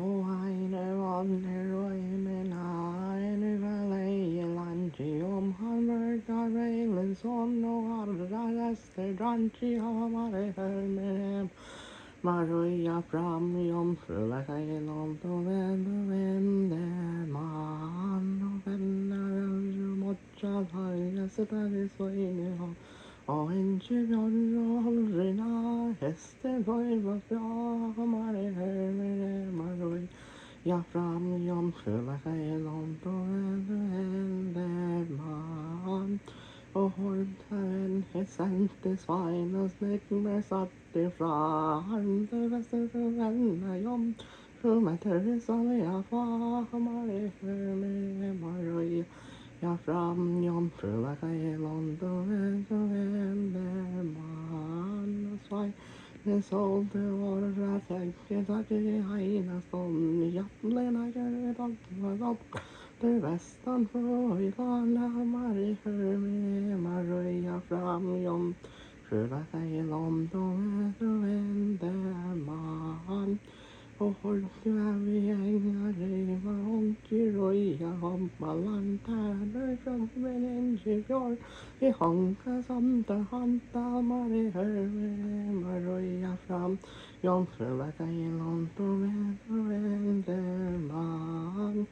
Oh, I know on the way, men, I never lay a lungy Hammer, Rail, on no other, that's the drunchy, Hammer, Herman, Maria from Yom, like I long to win the man, when much of I guess that is way home. En Frúgvin Olrina, hästen var bra, Maroj. Jag fram jomfrulla långt och man. Och holmtaren häsante svin och snäckmer satt ifrån. Det bästa för vänner jom. Frumätter som jag far, Maroj. Jag fram jomfrulla långt och man. Svaj. Det sålde våra täcket att det hejna stånd. Jävlarna gör allt upp. Det västan får i landa Marie med Maria fram jom. För att jag är långt och vände man. Och håll vi ängar riva och i roja hoppa lantarner från en fjord. I honka som där hanta Marie med Maria fram. Jomfru att jag är långt och vände man.